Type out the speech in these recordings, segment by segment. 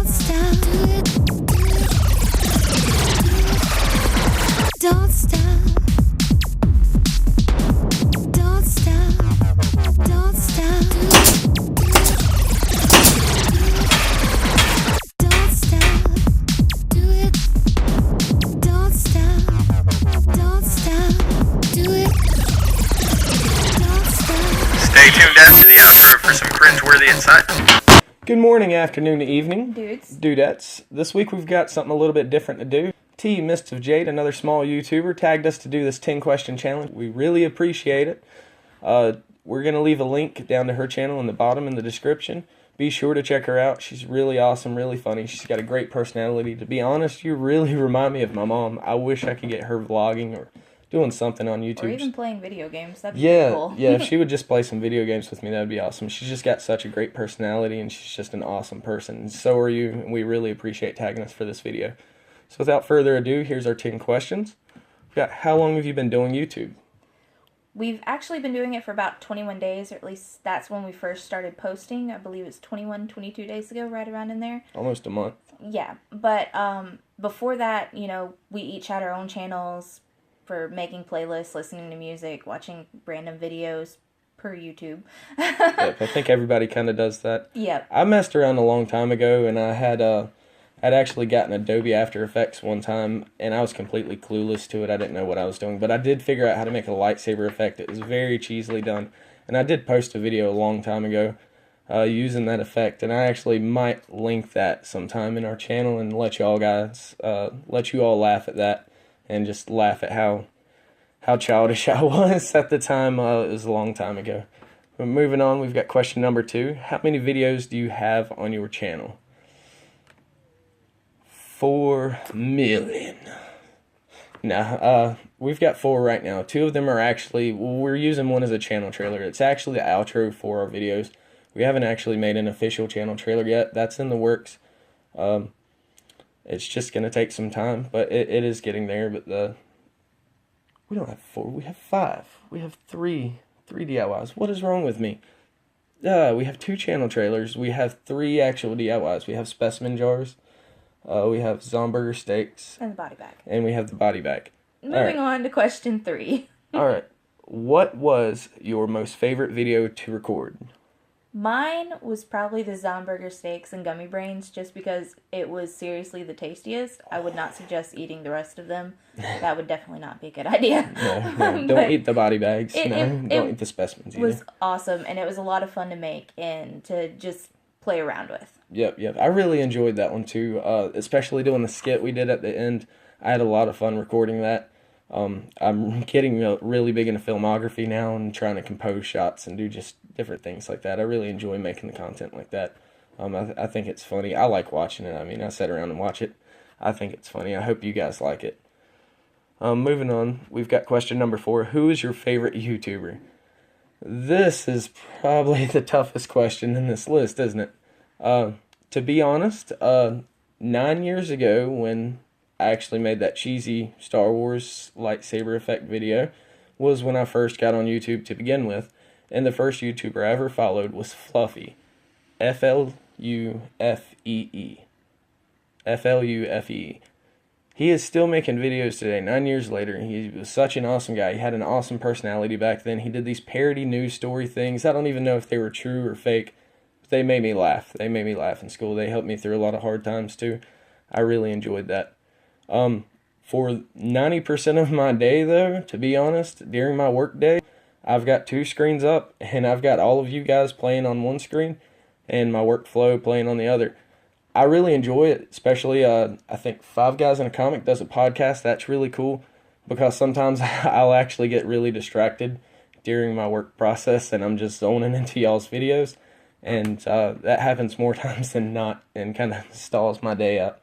Don't stop. Do it. Don't stop. Don't stop. Don't stop. Don't stop. Do it. Don't stop. Don't stop. Do it. Don't stop. Stay tuned after the outro for some cringeworthy insights. Good morning, afternoon, evening, Dudes. dudettes. This week we've got something a little bit different to do. T MistsofJade, another small YouTuber, tagged us to do this 10-question challenge. We really appreciate it. We're going to leave a link down to her channel in the bottom in the description. Be sure to check her out. She's really awesome, really funny. She's got a great personality. To be honest, you really remind me of my mom. I wish I could get her vlogging or doing something on YouTube. Or even playing video games. That'd be pretty cool. Yeah, if she would just play some video games with me, that would be awesome. She's just got such a great personality, and she's just an awesome person. And so are you, and we really appreciate tagging us for this video. So without further ado, here's our 10 questions. We've got, how long have you been doing YouTube? We've actually been doing it for about 21 days, or at least that's when we first started posting. I believe it's 21, 22 days ago, right around in there. Almost a month. Yeah, but before that, you know, we each had our own channels for making playlists, listening to music, watching random videos per YouTube. Yep, I think everybody kind of does that. Yep. I messed around a long time ago, and I had I'd actually gotten Adobe After Effects one time, and I was completely clueless to it. I didn't know what I was doing, but I did figure out how to make a lightsaber effect. It was very cheesily done, and I did post a video a long time ago using that effect, and I actually might link that sometime in our channel and let you all guys, let you all laugh at that, and just laugh at how childish I was at the time. It was a long time ago. But moving on, we've got question number 2. How many videos do you have on your channel? 4 million. Now, we've got 4 right now. 2 of them are actually, we're using one as a channel trailer. It's actually the outro for our videos. We haven't actually made an official channel trailer yet. That's in the works. It's just going to take some time, but it is getting there. But we don't have 4, we have 5. We have 3 DIYs. What is wrong with me? We have 2 channel trailers. We have 3 actual DIYs. We have specimen jars. We have Zomburger steaks. And the body bag. And we have the body bag. Moving on to question 3. Alright. What was your most favorite video to record? Mine was probably the Zomburger steaks and gummy brains, just because it was seriously the tastiest. I would not suggest eating the rest of them. That would definitely not be a good idea. No, don't eat the body bags. Don't eat the specimens either. It was awesome, and it was a lot of fun to make and to just play around with. Yep. I really enjoyed that one too, especially doing the skit we did at the end. I had a lot of fun recording that. I'm getting really big into filmography now and trying to compose shots and do just different things like that. I really enjoy making the content like that. I think it's funny. I like watching it. I mean, I sit around and watch it. I think it's funny. I hope you guys like it. Moving on, we've got question number 4. Who is your favorite YouTuber? This is probably the toughest question in this list, isn't it? To be honest, 9 years ago when I actually made that cheesy Star Wars lightsaber effect video was when I first got on YouTube to begin with. And the first YouTuber I ever followed was Fluffy. F-L-U-F-E-E. F-L-U-F-E-E. He is still making videos today, 9 years later. He was such an awesome guy. He had an awesome personality back then. He did these parody news story things. I don't even know if they were true or fake. But they made me laugh. They made me laugh in school. They helped me through a lot of hard times too. I really enjoyed that. For 90% of my day, though, to be honest, during my work day, I've got 2 screens up, and I've got all of you guys playing on one screen, and my workflow playing on the other. I really enjoy it, especially, I think 5 Guys in a Comic does a podcast. That's really cool, because sometimes I'll actually get really distracted during my work process, and I'm just zoning into y'all's videos, and that happens more times than not, and kind of stalls my day out.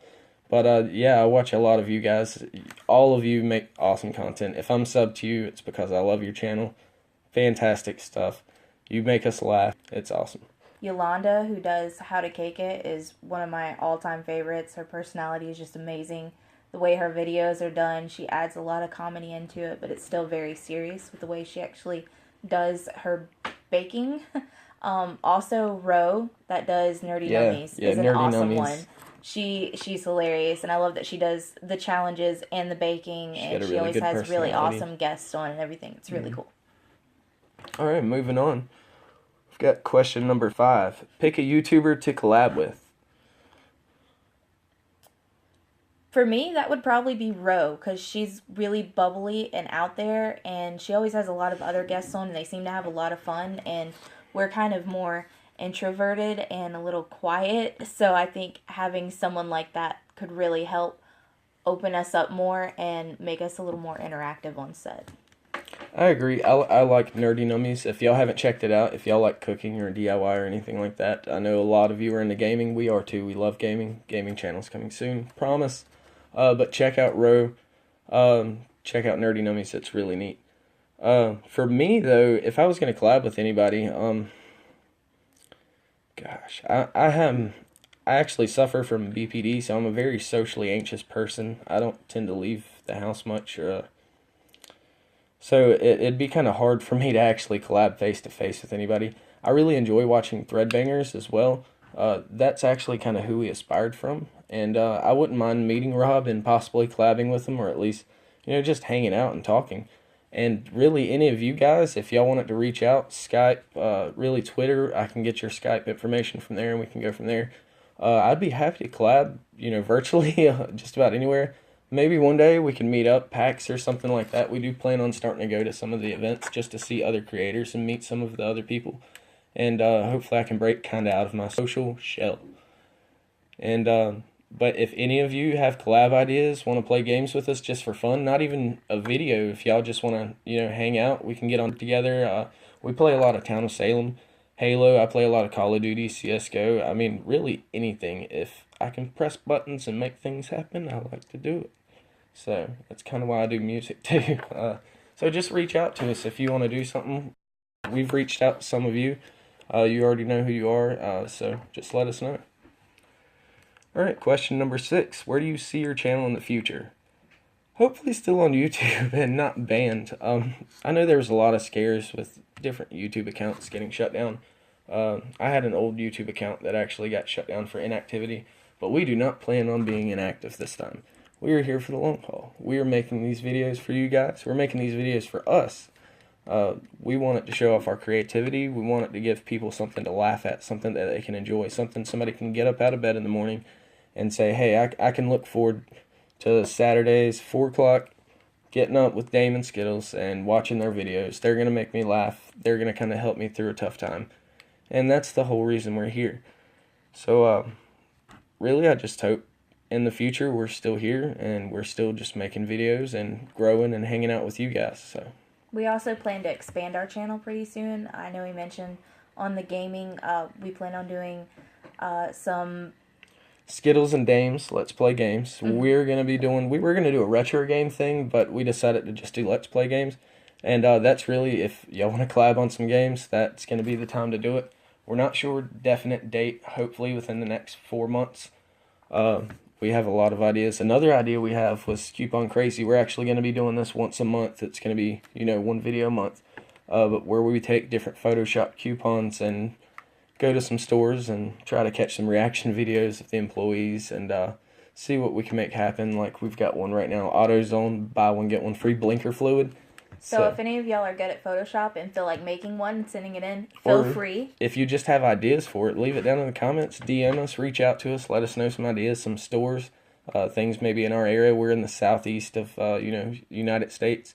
But yeah, I watch a lot of you guys. All of you make awesome content. If I'm subbed to you, it's because I love your channel. Fantastic stuff. You make us laugh. It's awesome. Yolanda, who does How to Cake It, is one of my all-time favorites. Her personality is just amazing. The way her videos are done, she adds a lot of comedy into it, but it's still very serious with the way she actually does her baking. Also, Ro, that does Nerdy Nummies, is an awesome one. She's hilarious, and I love that she does the challenges and the baking, She's got and a she really always good has really personality. awesome guests on and everything. It's really cool. All right, moving on. We've got question number 5. Pick a YouTuber to collab with. For me, that would probably be Ro, because she's really bubbly and out there, and she always has a lot of other guests on, and they seem to have a lot of fun, and we're kind of more introverted and a little quiet, so I think having someone like that could really help open us up more and make us a little more interactive on set. I agree. I like Nerdy Nummies. If y'all haven't checked it out, if y'all like cooking or DIY or anything like that, I know a lot of you are into gaming. We are too. We love gaming. Gaming channel's coming soon. Promise. But check out Ro. Check out Nerdy Nummies. It's really neat. For me, though, if I was going to collab with anybody, gosh, I actually suffer from BPD, so I'm a very socially anxious person. I don't tend to leave the house much, so it'd be kind of hard for me to actually collab face-to-face with anybody. I really enjoy watching Threadbangers as well. That's actually kind of who we aspired from, and I wouldn't mind meeting Rob and possibly collabing with him, or at least, just hanging out and talking. And really, any of you guys, if y'all wanted to reach out, Skype, really Twitter, I can get your Skype information from there, and we can go from there. I'd be happy to collab, virtually, just about anywhere. Maybe one day we can meet up, PAX or something like that. We do plan on starting to go to some of the events just to see other creators and meet some of the other people. And hopefully I can break kind of out of my social shell. And but if any of you have collab ideas, want to play games with us just for fun, not even a video, if y'all just want to, hang out, we can get on together. We play a lot of Town of Salem, Halo. I play a lot of Call of Duty, CSGO. I mean, really anything. If I can press buttons and make things happen, I like to do it. So that's kind of why I do music too. So just reach out to us if you want to do something. We've reached out to some of you. You already know who you are, so just let us know. Alright, question number 6. Where do you see your channel in the future? Hopefully still on YouTube and not banned. I know there was a lot of scares with different YouTube accounts getting shut down. I had an old YouTube account that actually got shut down for inactivity, but we do not plan on being inactive this time. We are here for the long haul. We are making these videos for you guys. We're making these videos for us. We want it to show off our creativity. We want it to give people something to laugh at, something that they can enjoy, something somebody can get up out of bed in the morning and say, hey, I can look forward to Saturdays, 4 o'clock, getting up with Dame and Skittles and watching their videos. They're going to make me laugh. They're going to kind of help me through a tough time. And that's the whole reason we're here. So, really, I just hope in the future we're still here and we're still just making videos and growing and hanging out with you guys. So We also plan to expand our channel pretty soon. I know we mentioned on the gaming, we plan on doing some Skittles and Dames, Let's Play games. We were going to do a retro game thing, but we decided to just do Let's Play games. And that's really, if y'all want to collab on some games, that's going to be the time to do it. We're not sure definite date, hopefully within the next 4 months. We have a lot of ideas. Another idea we have was Coupon Crazy. We're actually going to be doing this once a month. It's going to be, one video a month. But where we take different Photoshop coupons and go to some stores and try to catch some reaction videos of the employees and see what we can make happen. Like we've got one right now, AutoZone, buy one, get one free blinker fluid. So if any of y'all are good at Photoshop and feel like making one and sending it in, feel free. If you just have ideas for it, leave it down in the comments, DM us, reach out to us, let us know some ideas, some stores, things maybe in our area. We're in the southeast of, United States.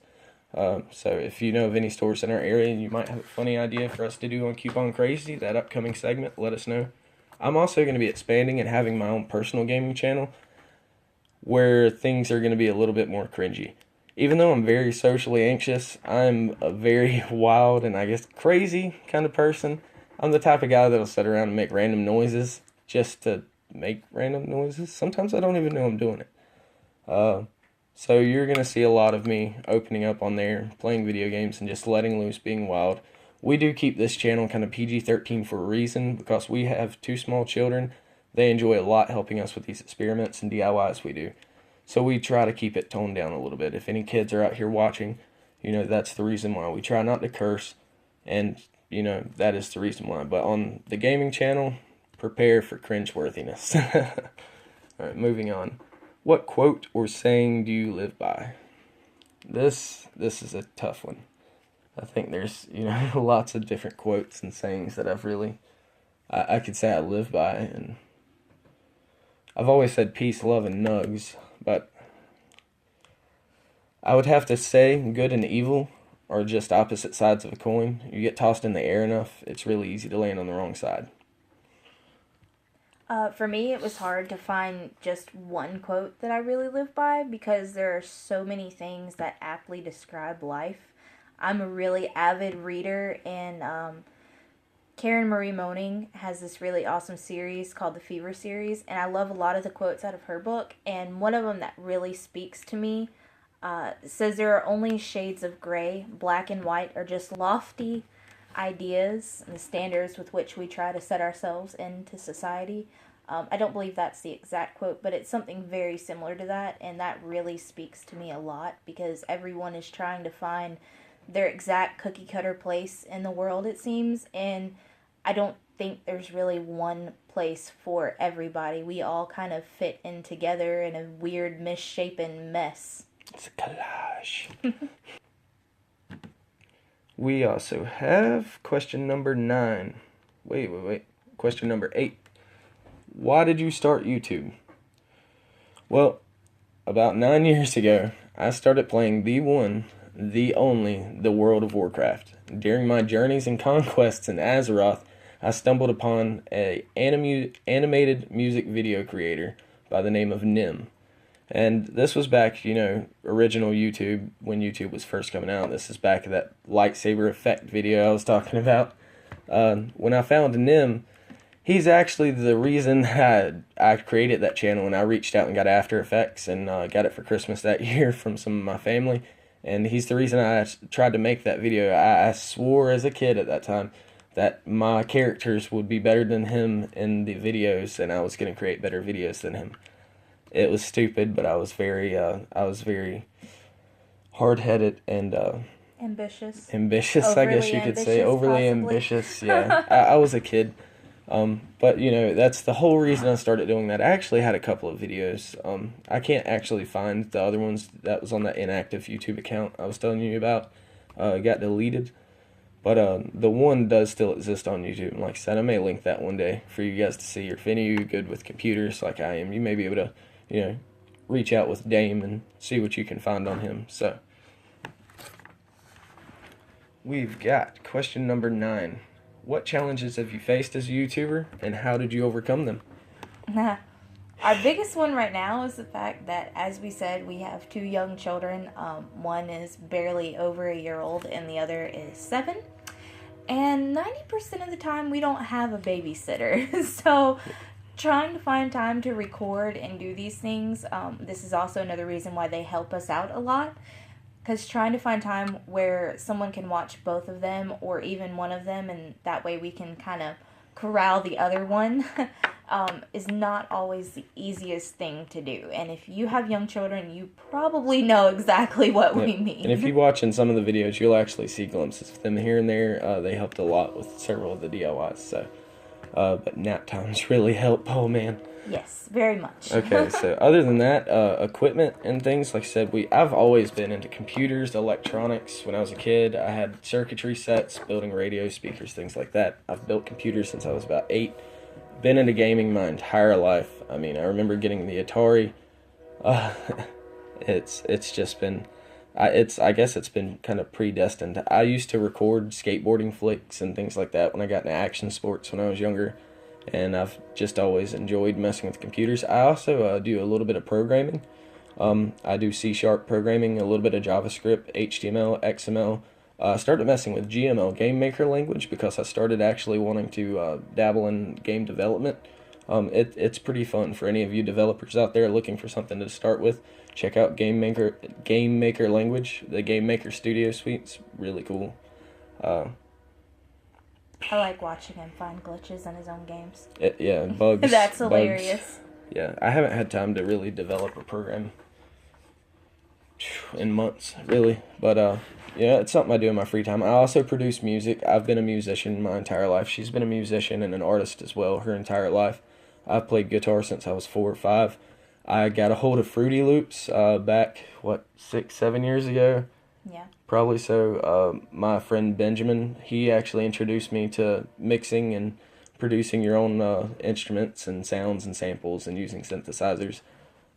So if you know of any stores in our area and you might have a funny idea for us to do on Coupon Crazy, that upcoming segment, let us know. I'm also going to be expanding and having my own personal gaming channel where things are going to be a little bit more cringy. Even though I'm very socially anxious, I'm a very wild and I guess crazy kind of person. I'm the type of guy that'll sit around and make random noises just to make random noises. Sometimes I don't even know I'm doing it. So you're going to see a lot of me opening up on there, playing video games, and just letting loose, being wild. We do keep this channel kind of PG-13 for a reason, because we have 2 small children. They enjoy a lot helping us with these experiments and DIYs we do. So we try to keep it toned down a little bit. If any kids are out here watching, that's the reason why. We try not to curse, and, that is the reason why. But on the gaming channel, prepare for cringeworthiness. All right, moving on. What quote or saying do you live by? This is a tough one. I think there's, lots of different quotes and sayings that I could say I live by, and I've always said peace, love, and nugs, but I would have to say good and evil are just opposite sides of a coin. You get tossed in the air enough, it's really easy to land on the wrong side. For me, it was hard to find just one quote that I really live by because there are so many things that aptly describe life. I'm a really avid reader, and Karen Marie Moning has this really awesome series called the Fever series, and I love a lot of the quotes out of her book, and one of them that really speaks to me says there are only shades of gray. Black and white are just lofty ideas and the standards with which we try to set ourselves into society. I don't believe that's the exact quote, but it's something very similar to that, and that really speaks to me a lot because everyone is trying to find their exact cookie cutter place in the world, it seems, and I don't think there's really one place for everybody. We all kind of fit in together in a weird misshapen mess. It's a collage. We also have question number 9. Wait. Question number 8. Why did you start YouTube? Well, about 9 years ago, I started playing the one, the only, the World of Warcraft. During my journeys and conquests in Azeroth, I stumbled upon an animated music video creator by the name of Nim. And this was back, original YouTube, when YouTube was first coming out. This is back of that lightsaber effect video I was talking about. When I found Nim, he's actually the reason that I created that channel, and I reached out and got After Effects and got it for Christmas that year from some of my family. And he's the reason I tried to make that video. I swore as a kid at that time that my characters would be better than him in the videos, and I was going to create better videos than him. It was stupid, but I was very hard-headed and Ambitious. I guess you could say. Overly possibly. Ambitious, yeah. I was a kid. But, that's the whole reason I started doing that. I actually had a couple of videos. I can't actually find the other ones that was on that inactive YouTube account I was telling you about. It got deleted. But the one does still exist on YouTube. And like I said, I may link that one day for you guys to see. Or if any of you good with computers like I am, you may be able to, reach out with Dame and see what you can find on him. So, we've got question number 9. What challenges have you faced as a YouTuber, and how did you overcome them? Our biggest one right now is the fact that, as we said, we have 2 young children. One is barely over a year old, and the other is 7. And 90% of the time, we don't have a babysitter. So, trying to find time to record and do these things, this is also another reason why they help us out a lot. Because trying to find time where someone can watch both of them or even one of them, and that way we can kind of corral the other one, is not always the easiest thing to do. And if you have young children, you probably know exactly what we mean. And if you watch in some of the videos, you'll actually see glimpses of them here and there. They helped a lot with several of the DIYs. So, but nap times really help. Oh, man. Yes, very much. Okay, so other than that, equipment and things, like I said, I've always been into computers, electronics. When I was a kid, I had circuitry sets, building radio speakers, things like that. I've built computers since I was about 8. Been into gaming my entire life. I mean, I remember getting the Atari. It's just been, I guess it's been kind of predestined. I used to record skateboarding flicks and things like that when I got into action sports when I was younger. And I've just always enjoyed messing with computers. I also do a little bit of programming. I do C# programming, a little bit of JavaScript, HTML, XML. I started messing with GML, Game Maker language, because I started actually wanting to dabble in game development. It's pretty fun for any of you developers out there looking for something to start with. Check out Game Maker language. The Game Maker Studio Suite's really cool. I like watching him find glitches in his own games. Yeah, bugs. That's hilarious. Bugs. Yeah, I haven't had time to really develop a program in months, really. But, yeah, it's something I do in my free time. I also produce music. I've been a musician my entire life. She's been a musician and an artist as well her entire life. I've played guitar since I was 4 or 5. I got a hold of Fruity Loops back, 6, 7 years ago? Yeah. Probably so. My friend Benjamin, he actually introduced me to mixing and producing your own instruments and sounds and samples and using synthesizers.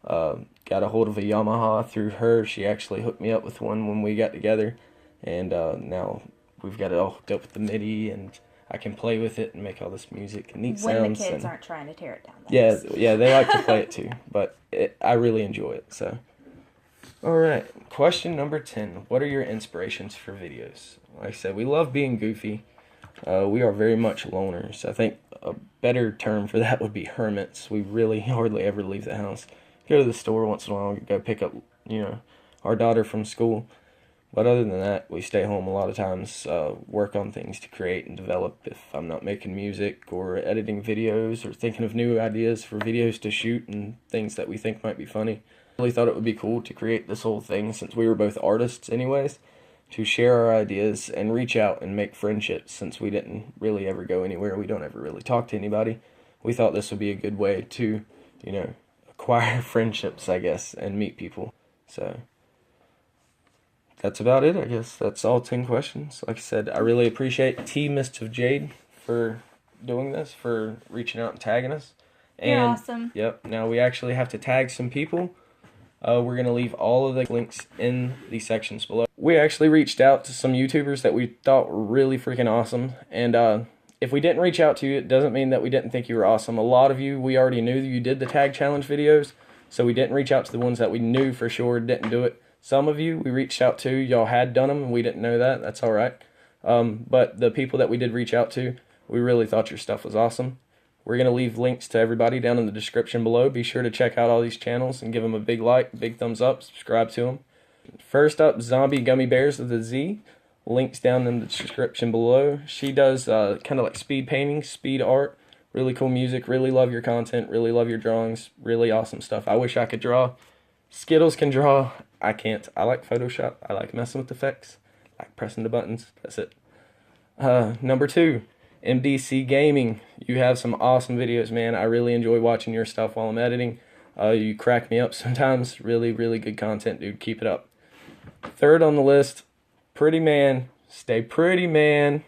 Got a hold of a Yamaha through her. She actually hooked me up with one when we got together, and now we've got it all hooked up with the MIDI, and I can play with it and make all this music and neat sounds. When the kids aren't trying to tear it down. Yeah, they like to play it too, but I really enjoy it. So, all right, question number 10. What are your inspirations for videos? Like I said, we love being goofy. We are very much loners. I think a better term for that would be hermits. We really hardly ever leave the house. Go to the store once in a while, go pick up, our daughter from school. But other than that, we stay home a lot of times, work on things to create and develop. If I'm not making music or editing videos or thinking of new ideas for videos to shoot and things that we think might be funny. I really thought it would be cool to create this whole thing, since we were both artists anyways, to share our ideas and reach out and make friendships. Since we didn't really ever go anywhere, we don't ever really talk to anybody, we thought this would be a good way to, acquire friendships, I guess, and meet people. So that's about it, I guess. That's all 10 questions. Like I said, I really appreciate T MistsofJade for doing this, for reaching out and tagging us. You're awesome. Yep. Now we actually have to tag some people. We're going to leave all of the links in the sections below. We actually reached out to some YouTubers that we thought were really freaking awesome. And if we didn't reach out to you, it doesn't mean that we didn't think you were awesome. A lot of you, we already knew that you did the tag challenge videos, so we didn't reach out to the ones that we knew for sure didn't do it. Some of you we reached out to, y'all had done them, and we didn't know that. That's all right. But the people that we did reach out to, we really thought your stuff was awesome. We're going to leave links to everybody down in the description below. Be sure to check out all these channels and give them a big like, big thumbs up, subscribe to them. First up, Zombie Gummy Bears with a Z. Links down in the description below. She does kind of like speed painting, speed art. Really cool music. Really love your content. Really love your drawings. Really awesome stuff. I wish I could draw. Skittles can draw. I can't. I like Photoshop. I like messing with effects. I like pressing the buttons. That's it. Number 2, MDC Gaming. You have some awesome videos, man. I really enjoy watching your stuff while I'm editing. You crack me up sometimes. Really, really good content, dude. Keep it up. Third on the list, Pretty Man. Stay pretty, man.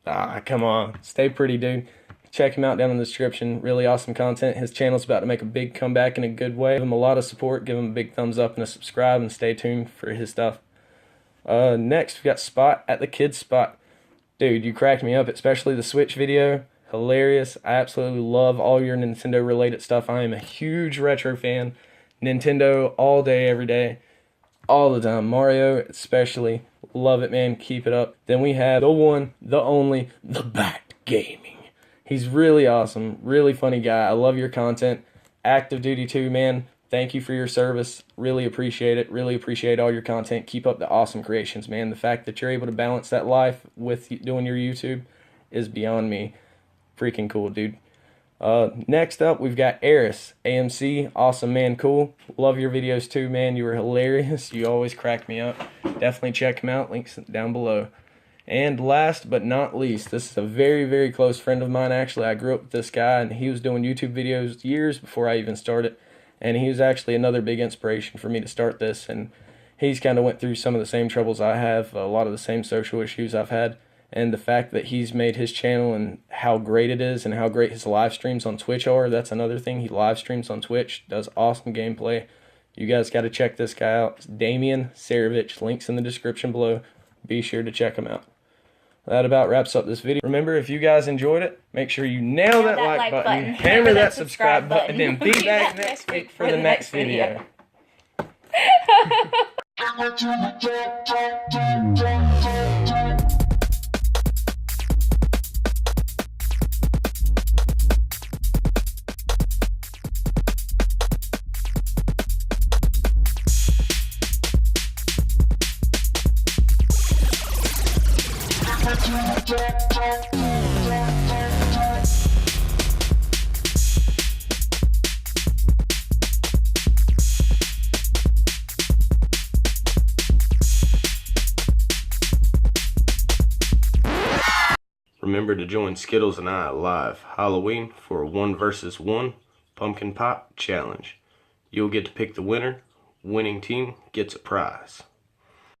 Come on. Stay pretty, dude. Check him out down in the description. Really awesome content. His channel's about to make a big comeback in a good way. Give him a lot of support. Give him a big thumbs up and a subscribe, and stay tuned for his stuff. Next, we got Spot at the Kids Spot. Dude, you cracked me up, especially the Switch video. Hilarious. I absolutely love all your Nintendo related stuff. I am a huge retro fan. Nintendo all day, every day, all the time. Mario especially. Love it, man. Keep it up. Then we have the one, the only, the Bat Gaming. He's really awesome. Really funny guy. I love your content. Active duty too, man. Thank you for your service. Really appreciate it. Really appreciate all your content. Keep up the awesome creations, man. The fact that you're able to balance that life with doing your YouTube is beyond me. Freaking cool, dude. Next up, we've got Eris, AMC. Awesome, man. Cool. Love your videos too, man. You were hilarious. You always crack me up. Definitely check him out. Links down below. And last but not least, this is a very, very close friend of mine, actually. I grew up with this guy, and he was doing YouTube videos years before I even started. And he was actually another big inspiration for me to start this. And he's kind of went through some of the same troubles I have, a lot of the same social issues I've had. And the fact that he's made his channel and how great it is and how great his live streams on Twitch are, that's another thing. He live streams on Twitch, does awesome gameplay. You guys got to check this guy out. It's Damian Sarevich. Links in the description below. Be sure to check him out. That about wraps up this video. Remember, if you guys enjoyed it, make sure you nail that like button, hammer that subscribe button, and be back next week for the next video. remember to join Skittles and I live Halloween for a 1 versus 1 pumpkin pop challenge. You'll get to pick the winner. Winning team gets a prize.